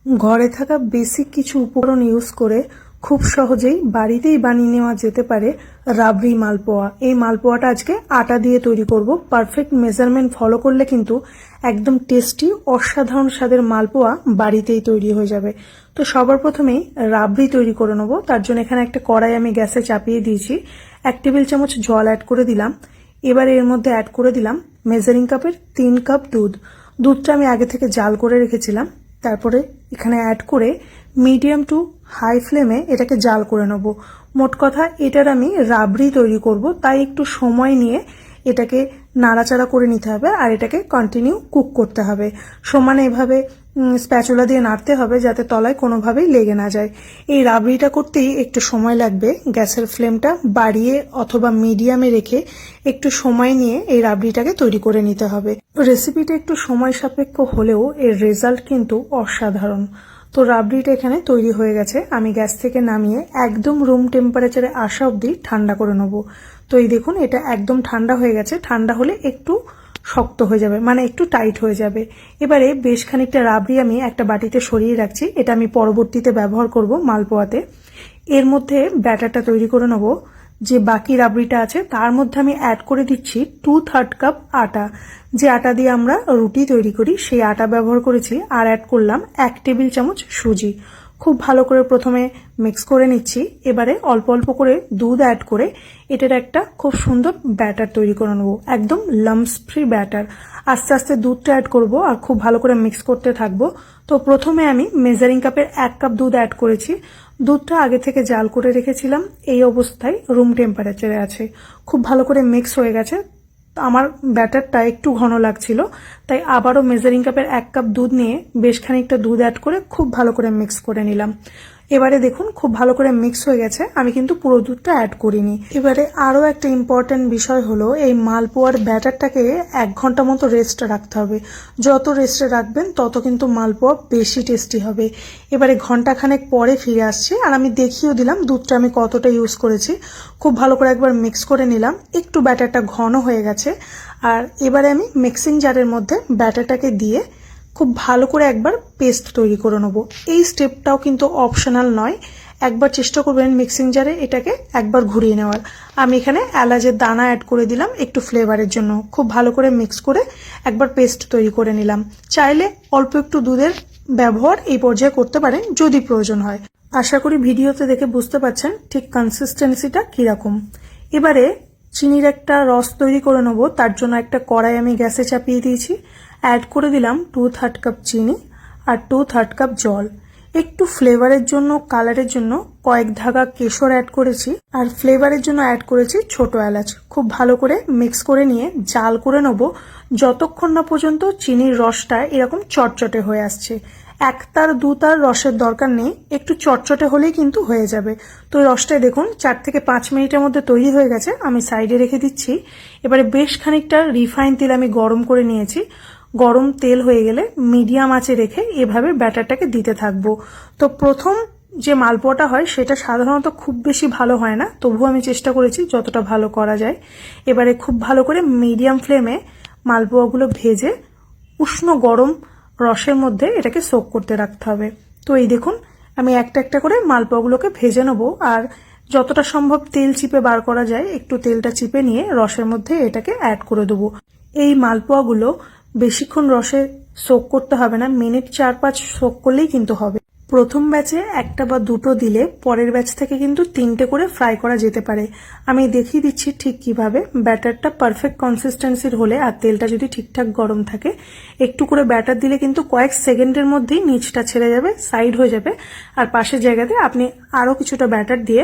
ঘরে থাকা বেসিক কিছু উপকরণ ইউজ করে খুব সহজেই বাড়িতেই বানিয়ে নেওয়া যেতে পারে রাবড়ি মালপোয়া। এই মালপোয়াটা আজকে আটা দিয়ে তৈরি করব। পারফেক্ট মেজারমেন্ট ফলো করলে কিন্তু একদম টেস্টি অসাধারণ স্বাদের মালপোয়া বাড়িতেই তৈরি হয়ে যাবে। তো সবার প্রথমেই রাবড়ি তৈরি করে নেব। তার জন্য এখানে একটা কড়াই আমি গ্যাসে চাপিয়ে দিয়েছি। 1 টেবিল চামচ জল অ্যাড করে দিলাম। এবার এর মধ্যে অ্যাড করে দিলাম মেজারিং কাপের 3 কাপ দুধ। দুধটা আমি আগে থেকে জাল করে রেখেছিলাম। তারপরে এখানে অ্যাড করে মিডিয়াম টু হাই ফ্লেমে এটাকে জাল করে নেব। মোট কথা এটার আমি রাবড়ি তৈরি করব, তাই একটু সময় নিয়ে এটাকে নাড়াচাড়া করে নিতে হবে আর এটাকে কন্টিনিউ কুক করতে হবে। সমানে এভাবে স্প্যাচুলা দিয়ে নাড়তে হবে যাতে তলায় কোনোভাবেই লেগে না যায়। এই রাবড়িটা করতেই একটু সময় লাগবে। গ্যাসের ফ্লেমটা বাড়িয়ে অথবা মিডিয়ামে রেখে একটু সময় নিয়ে এই রাবড়িটাকে তৈরি করে নিতে হবে। রেসিপিটা একটু সময় সাপেক্ষ হলেও এর রেজাল্ট কিন্তু অসাধারণ। তো রাবড়িটা এখানে তৈরি হয়ে গেছে। আমি গ্যাস থেকে নামিয়ে একদম রুম টেম্পারেচারে আসা অবধি ঠান্ডা করে নেব। তো এই দেখুন এটা একদম ঠান্ডা হয়ে গেছে। ঠান্ডা হলে একটু শক্ত হয়ে যাবে, মানে একটু টাইট হয়ে যাবে। এবারে বেশ খানিকটা রাবড়ি আমি একটা বাটিতে সরিয়ে রাখছি। এটা আমি পরবর্তীতে ব্যবহার করব মালপোয়াতে। এর মধ্যে ব্যাটারটা তৈরি করে নেব। যে বাকি রাবড়িটা আছে তার মধ্যে আমি অ্যাড করে দিচ্ছি 2/3 কাপ আটা। যে আটা দিয়ে আমরা রুটি তৈরি করি সেই আটা ব্যবহার করেছি। আর অ্যাড করলাম 1 টেবিল চামচ সুজি। খুব ভালো করে প্রথমে মিক্স করে নিচ্ছি। এবারে অল্প অল্প করে দুধ অ্যাড করে এটার একটা খুব সুন্দর ব্যাটার তৈরি করে নেবো, একদম লাম্পস ফ্রি ব্যাটার। আস্তে আস্তে দুধটা অ্যাড করব আর খুব ভালো করে মিক্স করতে থাকবো। তো প্রথমে আমি মেজারিং কাপের 1 কাপ দুধ অ্যাড করেছি। দুধটা আগে থেকে জাল করে রেখেছিলাম। এই অবস্থায় রুম টেম্পারেচারে আছে। খুব ভালো করে মিক্স হয়ে গেছে। আমার ব্যাটারটা একটু ঘন লাগছিল, তাই আবারও মেজারিং কাপের 1 কাপ দুধ নিয়ে বেশ খানিকটা দুধ অ্যাড করে খুব ভালো করে মিক্স করে নিলাম। এবারে দেখুন খুব ভালো করে মিক্স হয়ে গেছে। আমি কিন্তু পুরো দুধটা অ্যাড করিনি। এবারে আরও একটা ইম্পর্টেন্ট বিষয় হলো এই মালপোয়ার ব্যাটারটাকে 1 ঘন্টা মতো রেস্টে রাখতে হবে। যত রেস্টে রাখবেন তত কিন্তু মালপোয়া বেশি টেস্টি হবে। এবারে ঘন্টাখানেক পরে ফিরে আসছি আর আমি দেখিয়েও দিলাম দুধটা আমি কতটা ইউজ করেছি। খুব ভালো করে একবার মিক্স করে নিলাম। একটু ব্যাটারটা ঘন হয়ে গেছে। আর এবারে আমি মিক্সিং জারের মধ্যে ব্যাটারটাকে দিয়ে খুব ভালো করে একবার পেস্ট তৈরি করে নেব। এই স্টেপটাও কিন্তু অপশনাল নয়। একবার চেষ্টা করবেন মিক্সিং জারে এটাকে একবার ঘুরিয়ে নেওয়ার। আমি এখানে এলাচের দানা অ্যাড করে দিলাম একটু ফ্লেভারের জন্য। খুব ভালো করে মিক্স করে একবার পেস্ট তৈরি করে নিলাম। চাইলে অল্প একটু দুধের ব্যবহার এই পর্যায়ে করতে পারেন যদি প্রয়োজন হয়। আশা করি ভিডিওতে দেখে বুঝতে পারছেন ঠিক কনসিস্টেন্সিটা কিরকম। এবারে চিনির একটা রস তৈরি করে নেব। তার জন্য একটা কড়াই আমি গ্যাসে চাপিয়ে দিয়েছি। অ্যাড করে দিলাম 2/3 কাপ চিনি আর 2/3 কাপ জল। একটু ফ্লেভারের জন্য কালারের জন্য কয়েক ধাগা কেশর অ্যাড করেছি আর ফ্লেভারের জন্য অ্যাড করেছি ছোট এলাচ। খুব ভালো করে মিক্স করে নিয়ে জাল করে নেব যতক্ষণ না পর্যন্ত চিনির রসটা এরকম চটচটে হয়ে আসছে। 1 তার 2 তার রসের দরকার নেই, একটু চটচটে হলেই কিন্তু হয়ে যাবে। তো রসটা দেখুন 4 থেকে 5 মিনিটের মধ্যে তৈরি হয়ে গেছে। আমি সাইডে রেখে দিচ্ছি। এবারে বেশ খানিকটা রিফাইন তেল আমি গরম করে নিয়েছি। গরম তেল হয়ে গেলে মিডিয়াম আঁচে রেখে এভাবে ব্যাটারটাকে দিতে থাকবো। তো প্রথম যে মালপোয়াটা হয় সেটা সাধারণত খুব বেশি ভালো হয় না, তবুও আমি চেষ্টা করেছি যতটা ভালো করা যায়। এবারে খুব ভালো করে মিডিয়াম ফ্লেমে মালপোয়াগুলো ভেজে উষ্ণ গরম রসের মধ্যে এটাকে সোক করতে রাখতে হবে। তো এই দেখুন আমি একটা একটা করে মালপোয়াগুলোকে ভেজে নেবো আর যতটা সম্ভব তেল চিপে বার করা যায় একটু তেলটা চিপে নিয়ে রসের মধ্যে এটাকে অ্যাড করে দেবো। এই মালপোয়াগুলো বেশিক্ষণ রসে সোক করতে হবে না, মিনিট 4-5 সোক করলেই কিন্তু হবে। প্রথম ব্যাচে 1টা বা 2টো দিলে পরের ব্যাচ থেকে কিন্তু 3টে করে ফ্রাই করা যেতে পারে। আমি দেখিয়ে দিচ্ছি ঠিক কিভাবে। ব্যাটারটা পারফেক্ট কনসিস্টেন্সির হলে আর তেলটা যদি ঠিকঠাক গরম থাকে একটু করে ব্যাটার দিলে কিন্তু কয়েক সেকেন্ডের মধ্যেই নিচটা ছেড়ে যাবে, সাইড হয়ে যাবে। আর পাশের জায়গাতে আপনি আরও কিছুটা ব্যাটার দিয়ে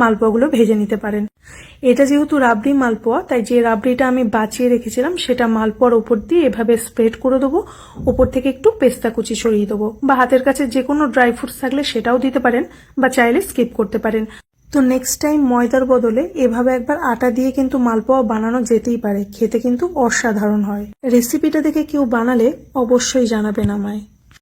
মালপোয়াগুলো ভেজে নিতে পারেন। এটা যেহেতু রাবড়ি মালপোয়া, তাই যে রাবড়িটা আমি বাঁচিয়ে রেখেছিলাম সেটা মালপোয়ার উপর দিয়ে এভাবে স্প্রেড করে দেবো। উপর থেকে একটু পেস্তা কুচি ছড়িয়ে দেবো, বা হাতের কাছে যে কোনো ড্রাই ফ্রুটস থাকলে সেটাও দিতে পারেন, বা চাইলে স্কিপ করতে পারেন। তো নেক্সট টাইম ময়দার বদলে এভাবে একবার আটা দিয়ে কিন্তু মালপোয়া বানানো যেতেই পারে। খেতে কিন্তু অসাধারণ হয়। রেসিপিটা দেখে কেউ বানালে অবশ্যই জানাবেন আমায়।